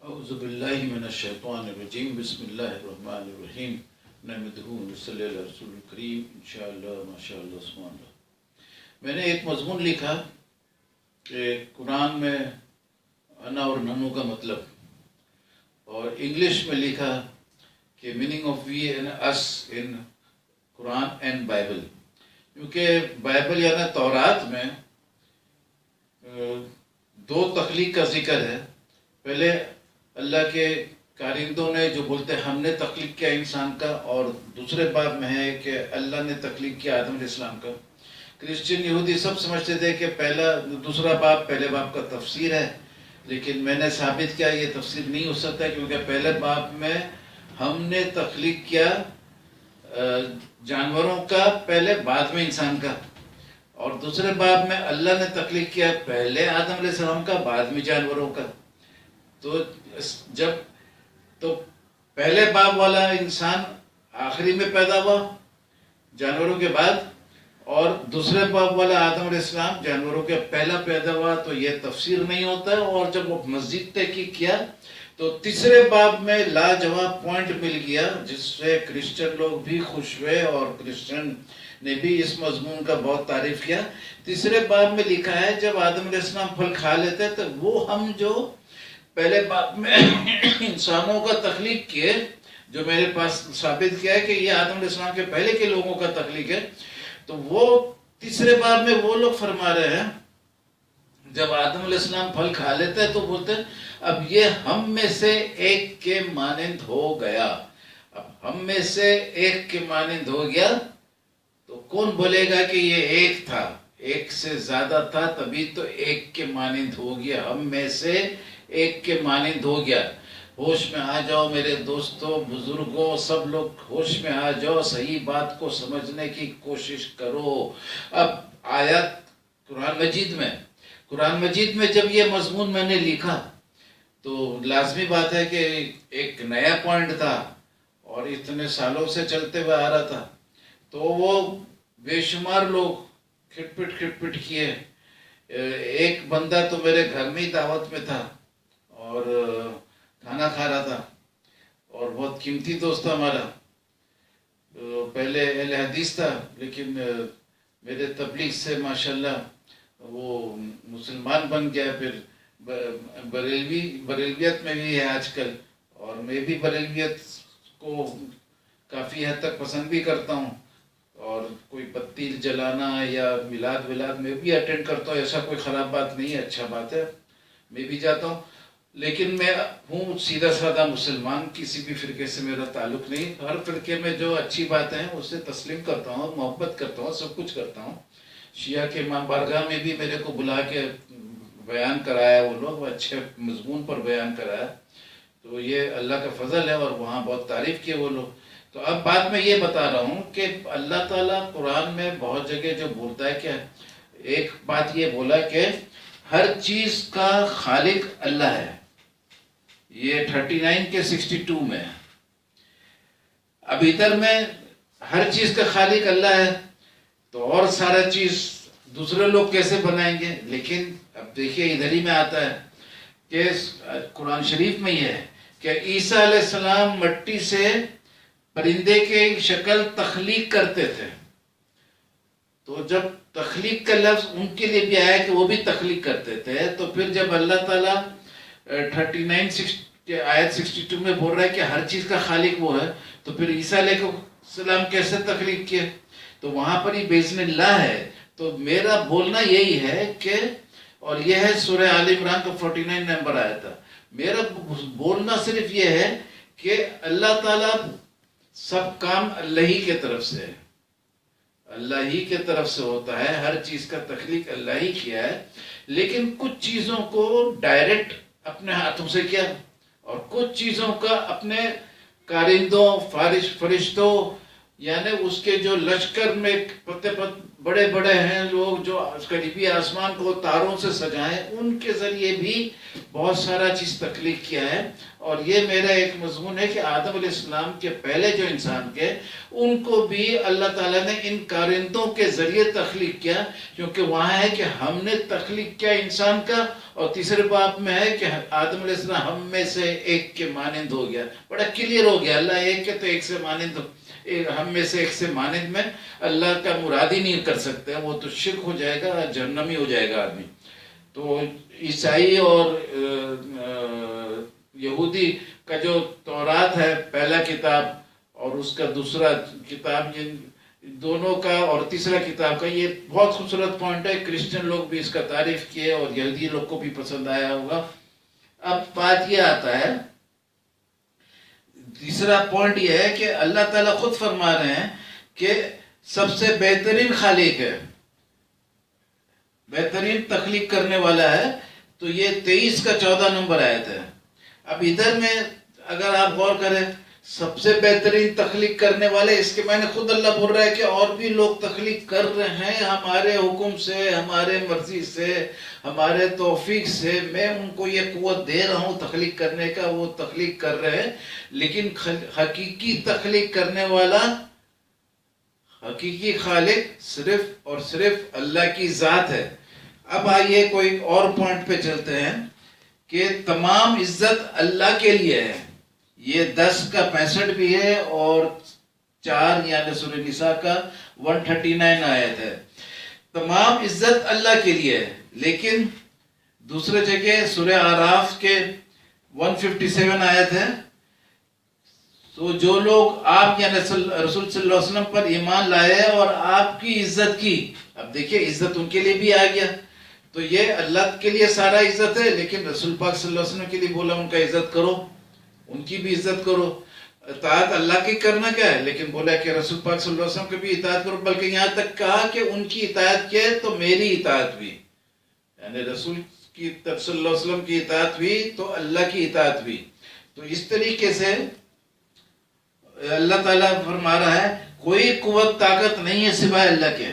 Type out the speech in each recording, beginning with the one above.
اعوذ باللہ من الشیطان الرجیم بسم اللہ الرحمن الرحیم نحمدہ ونصلی علی رسول الکریم انشاءاللہ ماشاءاللہ سبحان اللہ۔ میں نے ایک مضمون لکھا کہ قرآن میں انا اور ننو کا مطلب، اور انگلش میں لکھا کہ meaning of we and us in Quran and Bible, کیونکہ بائبل یعنی تورات میں دو تخلیق کا ذکر ہے۔ پہلے اللہ کے کارندوں نے جو بولتے ہیں ہم نے تخلیق کیا انسان کا، اور دوسرے باب میں ہے کہ اللہ نے تخلیق کیا آدم علیہ السلام کا۔ کرسچن یہودی سب سمجھتے تھے کہ دوسرا باب پہلے باب کا تفسیر ہے، لیکن میں نے ثابت کیا یہ تفسیر نہیں ہو سکتا، کیونکہ پہلے باب میں ہم نے تخلیق کیا جانوروں کا پہلے، بعد میں انسان کا، اور دوسرے باب میں اللہ نے تخلیق کیا پہلے آدم علیہ السلام کا بعد میں جانوروں کا۔ تو پہلے باب والا انسان آخری میں پیدا ہوا جانوروں کے بعد، اور دوسرے باب والا آدم علیہ السلام جانوروں کے پہلا پیدا ہوا، تو یہ تفسیر نہیں ہوتا ہے۔ اور جب وہ مزید تحقیق کیا تو تیسرے باب میں لاجواب پوائنٹ مل گیا، جس سے کرسچن لوگ بھی خوش ہوئے، اور کرسچن نے بھی اس مضمون کا بہت تعریف کیا۔ تیسرے باب میں لکھا ہے جب آدم علیہ السلام پھل کھا لیتے تو وہ ہم جو پہلے باب میں انسانوں کا تخلیق کیے، جو میرے پاس ثابت کیا ہے کہ یہ آدم علیہ السلام کے پہلے کے لوگوں کا تخلیق ہے، تو وہ تیسرے باب میں وہ لوگ فرما رہے ہیں جب آدم علیہ السلام پھل کھا لیتے ہیں تو بولتے ہیں اب یہ ہم میں سے ایک کے مانند ہو گیا۔ اب ہم میں سے ایک کے مانند ہو گیا تو کون بولے گا کہ یہ ایک تھا؟ ایک سے زیادہ تھا تبھی تو ایک کے مانند ہو گیا۔ ہم میں سے ایک کے مانند ہو گیا۔ ہوش میں آ جاؤ میرے دوستوں، بزرگوں، سب لوگ ہوش میں آ جاؤ، صحیح بات کو سمجھنے کی کوشش کرو۔ اب آیات قرآن مجید میں جب یہ مضمون میں نے لکھا تو لازمی بات ہے کہ ایک نیا پوائنٹ تھا اور اتنے سالوں سے چلتے ہوئے آ رہا تھا، تو وہ بے شمار لوگ کھٹ پٹ کیے۔ ایک بندہ تو میرے گھر میں ہی دعوت میں تھا اور کھانا کھا رہا تھا، اور بہت قیمتی دوست تھا ہمارا، پہلے اہل حدیث تھا، لیکن میرے تبلیغ سے ماشاءاللہ وہ مسلمان بن گیا، پھر بریلویت میں بھی ہے آج کل، اور میں بھی بریلویت کو کافی حد تک پسند بھی کرتا ہوں، اور کوئی بتی جلانا یا میلاد میں بھی اٹینڈ کرتا ہوں، ایسا کوئی خراب بات نہیں ہے، اچھا بات ہے، میں بھی جاتا ہوں، لیکن میں ہوں سیدھا سادہ مسلمان، کسی بھی فرقے سے میرا تعلق نہیں۔ ہر فرقے میں جو اچھی باتیں ہیں اسے تسلیم کرتا ہوں، محبت کرتا ہوں، سب کچھ کرتا ہوں۔ شیعہ کے امام بارگاہ میں بھی میرے کو بلا کے بیان کرایا، وہ لوگ اچھے مضمون پر بیان کرایا، تو یہ اللہ کا فضل ہے، اور وہاں بہت تعریف کیے وہ لوگ۔ تو اب بات میں یہ بتا رہا ہوں کہ اللہ تعالیٰ قرآن میں بہت جگہ جو بولتا ہے، کہ ایک بات یہ بولا کہ ہر چیز کا خالق اللہ ہے، یہ 39 کے 62 میں۔ اب ادھر میں ہر چیز کا خالق اللہ ہے تو اور سارا چیز دوسرے لوگ کیسے بنائیں گے؟ لیکن اب دیکھیے ادھر ہی میں آتا ہے کہ قرآن شریف میں یہ ہے کہ عیسیٰ علیہ السلام مٹی سے پرندے کے شکل تخلیق کرتے تھے، تو جب تخلیق کا لفظ ان کے لیے بھی آیا کہ وہ بھی تخلیق کرتے تھے، تو پھر جب اللہ تعالیٰ 39 آیت 62 میں بول رہا ہے کہ ہر چیز کا خالق وہ ہے، تو پھر عیسیٰ علیہ السلام کیسے تخلیق کیے؟ تو وہاں پر ہی بِإِذْنِ اللہ ہے۔ تو میرا بولنا یہی ہے کہ، اور یہ ہے سورہ آل عمران کا 49 نمبر آیا تھا، میرا بولنا صرف یہ ہے کہ اللہ تعالیٰ سب کام اللہ ہی کے طرف سے ہے، اللہ ہی کے طرف سے ہوتا ہے، ہر چیز کا تخلیق اللہ ہی کیا ہے، لیکن کچھ چیزوں کو ڈائریکٹ اپنے ہاتھوں سے کیا، اور کچھ چیزوں کا اپنے کارندوں، فرشتوں یعنی اس کے جو لشکر میں بڑے بڑے ہیں لوگ جو قریبی آسمان کو تاروں سے سجائیں، ان کے ذریعے بھی بہت سارا چیز تخلیق کیا ہے. اور یہ میرا ایک مضمون ہے کہ آدم علیہ السلام کے پہلے جو انسان کے، ان کو بھی اللہ تعالیٰ نے ان کارندوں کے ذریعے تخلیق کیا، کیونکہ وہاں ہے کہ ہم نے تخلیق کیا انسان کا، اور تیسرے باب میں ہے کہ آدم علیہ السلام ہم میں سے ایک کے مانند ہو گیا. بڑا کلیئر ہو گیا، اللہ ایک ہے تو ایک سے مانند، ہم میں سے ایک سے مانند میں اللہ کا مراد ہی نہیں کر سکتے، وہ تو شرک ہو جائے گا، جہنمی ہو جائے گا آدمی. تو عیسائی اور یہودی کا جو تورات ہے پہلا کتاب، اور اس کا دوسرا کتاب، دونوں کا اور تیسرا کتاب کا، یہ بہت خوبصورت پوائنٹ ہے. کرسچن لوگ بھی اس کا تعریف کیے اور یہودی لوگ کو بھی پسند آیا ہوگا. اب بات یہ آتا ہے، تیسرا پوائنٹ یہ ہے کہ اللہ تعالیٰ خود فرما رہے ہیں کہ سب سے بہترین خالق ہے، بہترین تخلیق کرنے والا ہے. تو یہ 23 کا 14 نمبر آیت ہے. اب ادھر میں اگر آپ غور کریں، سب سے بہترین تخلیق کرنے والے، اس کے معنی خود اللہ بول رہا ہے کہ اور بھی لوگ تخلیق کر رہے ہیں ہمارے حکم سے، ہمارے مرضی سے، ہمارے توفیق سے. میں ان کو یہ قوت دے رہا ہوں تخلیق کرنے کا، وہ تخلیق کر رہے ہیں. لیکن حقیقی تخلیق کرنے والا، حقیقی خالق صرف اور صرف اللہ کی ذات ہے. اب آئیے کوئی اور پوائنٹ پہ چلتے ہیں کہ تمام عزت اللہ کے لیے ہے. یہ 10 کا 65 بھی ہے اور 4 یعنی سورہ نساء کا 139 آیت ہے. تمام عزت اللہ کے لیے ہے. لیکن دوسرے جگہ سورہ اعراف کے 157 آیت ہے، تو جو لوگ آپ یعنی رسول صلی اللہ علیہ وسلم پر ایمان لائے اور آپ کی عزت کی. اب دیکھیے عزت ان کے لیے بھی آ گیا. تو یہ اللہ کے لیے سارا عزت ہے، لیکن رسول پاک صلی اللہ علیہ وسلم کے لیے بولا ان کا عزت کرو، ان کی بھی عزت کرو. اطاعت اللہ کی کرنا کیا ہے، لیکن بولا کہ رسول پاک صلی اللہ علیہ وسلم کی بھی اطاعت کرو. بلکہ یہاں تک کہا کہ ان کی اطاعت کیا ہے تو میری اطاعت بھی، یعنی رسول کی صلی اللہ علیہ وسلم کی اطاعت بھی تو اللہ کی اطاعت بھی. تو اس طریقے سے اللہ تعالیٰ فرما رہا ہے کوئی قوت طاقت نہیں ہے سوائے اللہ کے،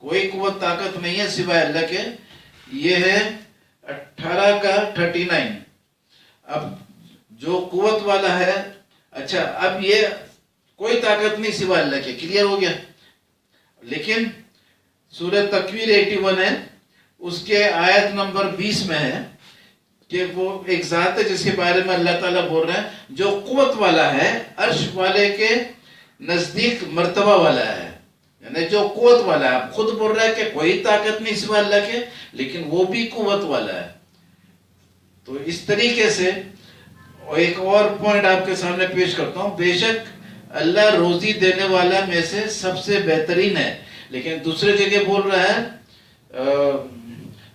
کوئی قوت طاقت نہیں ہے سوائے اللہ کے. یہ ہے 18 کا 39. اب جو قوت والا ہے، اچھا اب یہ کوئی طاقت نہیں سوائے اللہ کے، کلیئر ہو گیا. لیکن سورہ تکویر 81 ہے، اس کے آیت نمبر 20 میں ہے کہ وہ ایک ذات ہے جس کے بارے میں اللہ تعالیٰ بول رہے ہیں جو قوت والا ہے، عرش والے کے نزدیک مرتبہ والا ہے. یعنی جو قوت والا ہے، خود بول رہا ہے کہ کوئی طاقت نہیں سوائے اللہ کے، لیکن وہ بھی قوت والا ہے. تو اس طریقے سے ایک اور پوائنٹ آپ کے سامنے پیش کرتا ہوں. بے شک اللہ روزی دینے والا میں سے سب سے بہترین ہے. لیکن دوسرے جگہ بول رہا ہے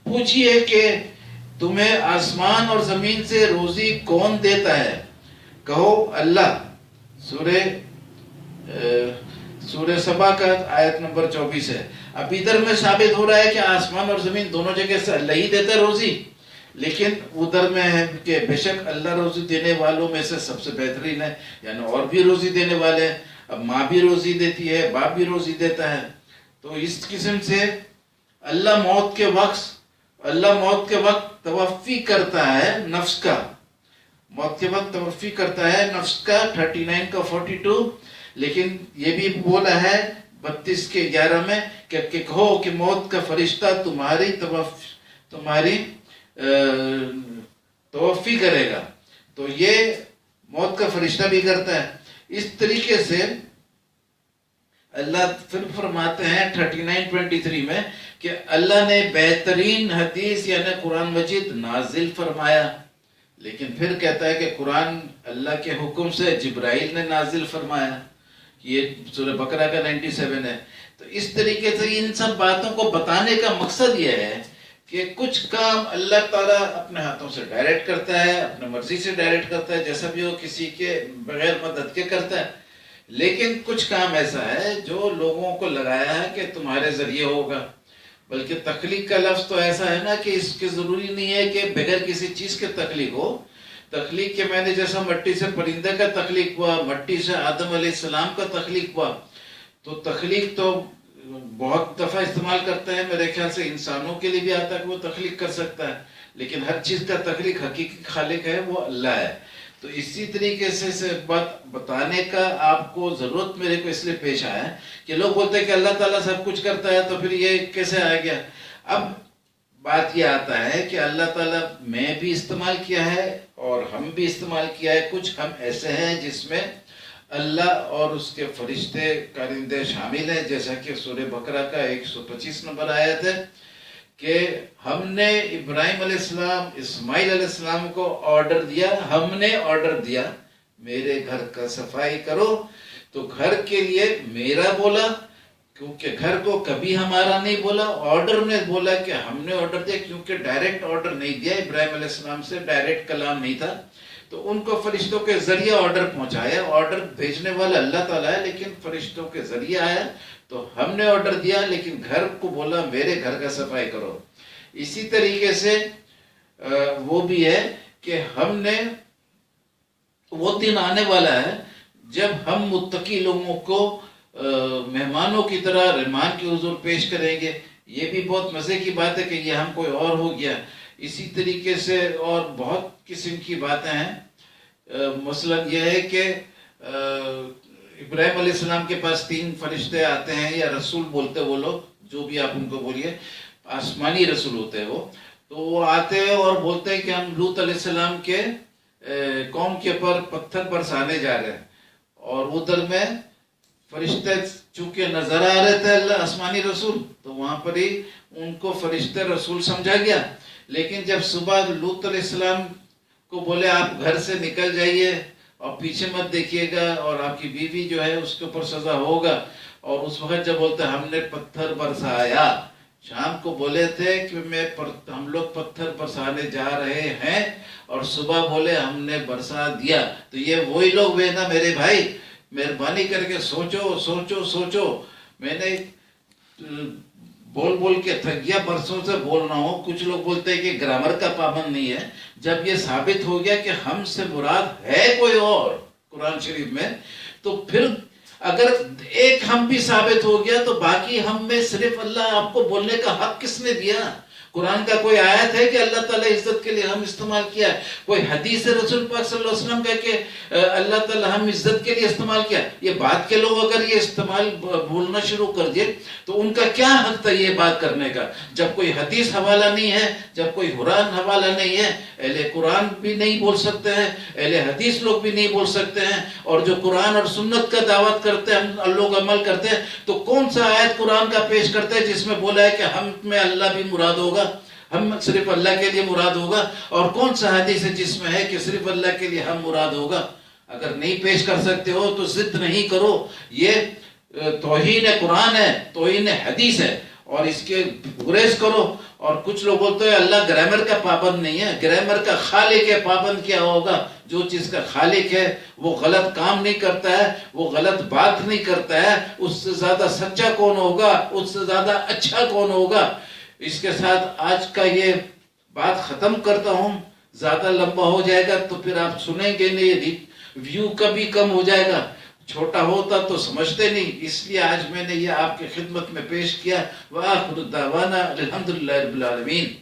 پوچھئے کہ تمہیں آسمان اور زمین سے روزی کون دیتا ہے؟ کہو اللہ. سورہ سبا کا آیت نمبر 24 ہے. اب ادھر میں ثابت ہو رہا ہے کہ آسمان اور زمین دونوں جگہ سے اللہ ہی دیتا ہے روزی، لیکن ادھر میں ہے کہ بے شک اللہ روزی دینے والوں میں سے سب سے بہترین ہے. یعنی اور بھی روزی دینے والے ہیں. اب ماں بھی روزی دیتی ہے، باپ بھی روزی دیتا ہے. تو اس قسم سے اللہ موت کے وقت توفی کرتا ہے نفس کا، موت کے وقت توفی کرتا ہے نفس کا 39 کا 42. لیکن یہ بھی بولا ہے 32 کے 11 میں کہ کہو کہ موت کا فرشتہ تمہاری توفی کرے گا. تو یہ موت کا فرشتہ بھی کرتا ہے. اس طریقے سے اللہ پھر فرماتے ہیں 39:23 میں کہ اللہ نے بہترین حدیث یعنی قرآن مجید نازل فرمایا. لیکن پھر کہتا ہے کہ قرآن اللہ کے حکم سے جبرائیل نے نازل فرمایا. یہ سورہ بقرہ کا 97 ہے. تو اس طریقے سے ان سب باتوں کو بتانے کا مقصد یہ ہے کہ کچھ کام اللہ تعالیٰ اپنے ہاتھوں سے ڈائریکٹ کرتا ہے، اپنے مرضی سے ڈائریکٹ کرتا ہے، جیسا بھی وہ کسی کے بغیر مدد کے کرتا ہے. لیکن کچھ کام ایسا ہے جو لوگوں کو لگایا ہے کہ تمہارے ذریعے ہوگا. بلکہ تخلیق کا لفظ تو ایسا ہے نا کہ اس کے ضروری نہیں ہے کہ بغیر کسی چیز کے تخلیق ہو. تخلیق کے معنی جیسا مٹی سے پرندے کا تخلیق ہوا، مٹی سے آدم علیہ السلام کا تخلیق ہوا، تو تخلیق تو بہت دفعہ استعمال کرتے ہیں، میرے خیال سے انسانوں کے لیے بھی آتا ہے کہ وہ تخلیق کر سکتا ہے، لیکن ہر چیز کا تخلیق حقیقی خالق ہے وہ اللہ ہے۔ تو اسی طریقے سے بات بتانے کا آپ کو ضرورت میرے کو اس لیے پیش آیا ہے کہ لوگ بولتے ہیں کہ اللہ تعالیٰ سب کچھ کرتا ہے، تو پھر یہ کیسے آ گیا؟ اب بات یہ آتا ہے کہ اللہ تعالیٰ میں بھی استعمال کیا ہے اور ہم بھی استعمال کیا ہے، کچھ ہم ایسے ہیں جس میں اللہ اور اس کے فرشتے کارندے شامل ہیں، جیسا کہ سورہ بقرہ کا 125 نمبر آیت ہے کہ ہم نے ابراہیم علیہ السلام، اسماعیل علیہ السلام کو آرڈر دیا، ہم نے آرڈر دیا میرے گھر کا صفائی کرو، تو گھر کے لیے میرا بولا، کیونکہ گھر کو کبھی ہمارا نہیں بولا، آرڈر نے بولا کہ ہم نے آرڈر دیا، کیونکہ ڈائریکٹ آرڈر نہیں دیا ابراہیم علیہ السلام سے، ڈائریکٹ کلام نہیں تھا، تو ان کو فرشتوں کے ذریعے آرڈر پہنچایا، آرڈر بھیجنے والا اللہ تعالیٰ ہے لیکن فرشتوں کے ذریعے آیا، تو ہم نے آرڈر دیا لیکن گھر کو بولا میرے گھر کا صفائی کرو۔ اسی طریقے سے وہ بھی ہے کہ ہم نے، وہ دن آنے والا ہے جب ہم متقی لوگوں کو مہمانوں کی طرح رحمان کے حضور پیش کریں گے۔ یہ بھی بہت مزے کی بات ہے کہ یہ ہم کوئی اور ہو گیا۔ اسی طریقے سے اور بہت قسم کی باتیں ہیں، مثلا یہ ہے کہ ابراہیم علیہ السلام کے پاس 3 فرشتے آتے ہیں، یا رسول بولتے وہ لوگ، جو بھی آپ ان کو بولیے، آسمانی رسول ہوتے ہیں وہ، تو وہ آتے ہیں اور بولتے ہیں کہ ہم لوط علیہ السلام کے قوم کے پر پتھر برسانے جا رہے ہیں، اور ادھر میں فرشتے چونکہ نظر آ رہے تھے اللہ آسمانی رسول، تو وہاں پر ہی ان کو فرشتے رسول سمجھا گیا، لیکن جب صبح لوط علیہ السلام کو بولے آپ گھر سے نکل جائیے اور پیچھے مت دیکھیے گا، اور آپ کی بیوی جو ہے اس کے اوپر سزا ہوگا، اور اس وقت جب بولتے ہم نے پتھر برسایا، شام کو بولے تھے کہ ہم لوگ پتھر برسانے جا رہے ہیں، اور صبح بولے ہم نے برسا دیا، تو یہ وہی لوگ ہیں نا میرے بھائی، مہربانی کر کے سوچو سوچو سوچو۔ میں نے بول بول کے تھک گیا، برسوں سے بول رہا ہوں، کچھ لوگ بولتے ہیں کہ گرامر کا پابند نہیں ہے، جب یہ ثابت ہو گیا کہ ہم سے مراد ہے کوئی اور قرآن شریف میں، تو پھر اگر ایک ہم بھی ثابت ہو گیا تو باقی ہم میں صرف اللہ آپ کو بولنے کا حق کس نے دیا؟ قرآن کا کوئی آیت ہے کہ اللہ تعالیٰ عزت کے لیے ہم استعمال کیا ہے؟ کوئی حدیث رسول پاک صلی اللہ علیہ وسلم کا کہ اللہ تعالیٰ ہم عزت کے لیے استعمال کیا؟ یہ بات کے لوگ اگر یہ استعمال بولنا شروع کر دیے تو ان کا کیا حق تھا یہ بات کرنے کا؟ جب کوئی حدیث حوالہ نہیں ہے، جب کوئی قرآن حوالہ نہیں ہے، اہل قرآن بھی نہیں بول سکتے ہیں، اہل حدیث لوگ بھی نہیں بول سکتے ہیں، اور جو قرآن اور سنت کا دعوت کرتے ہیں لوگ عمل کرتے ہیں، تو کون سا آیت قرآن کا پیش کرتے ہیں جس میں بولا ہے کہ ہم میں اللہ بھی مراد ہوگا، ہم صرف اللہ کے لیے مراد ہوگا؟ اور کون سا حدیث ہے جس میں ہے کہ صرف اللہ کے لیے ہم مراد ہوگا؟ اگر نہیں پیش کر سکتے ہو تو ضد نہیں کرو، یہ توہین قرآن ہے، توہین حدیث ہے، اور اس کے گریز کرو۔ اور کچھ لوگ بولتے ہیں اللہ گرامر کا پابند نہیں ہے، گرامر کا خالق ہے، پابند کیا ہوگا؟ جو چیز کا خالق ہے وہ غلط کام نہیں کرتا ہے، وہ غلط بات نہیں کرتا ہے، اس سے زیادہ سچا کون ہوگا، اس سے زیادہ اچھا کون ہوگا؟ اس کے ساتھ آج کا یہ بات ختم کرتا ہوں، زیادہ لمبا ہو جائے گا تو پھر آپ سنیں گے نہیں، ویو کا بھی کم ہو جائے گا، چھوٹا ہوتا تو سمجھتے نہیں، اس لیے آج میں نے یہ آپ کی خدمت میں پیش کیا۔ وآخر دعوانا الحمدللہ رب العالمین۔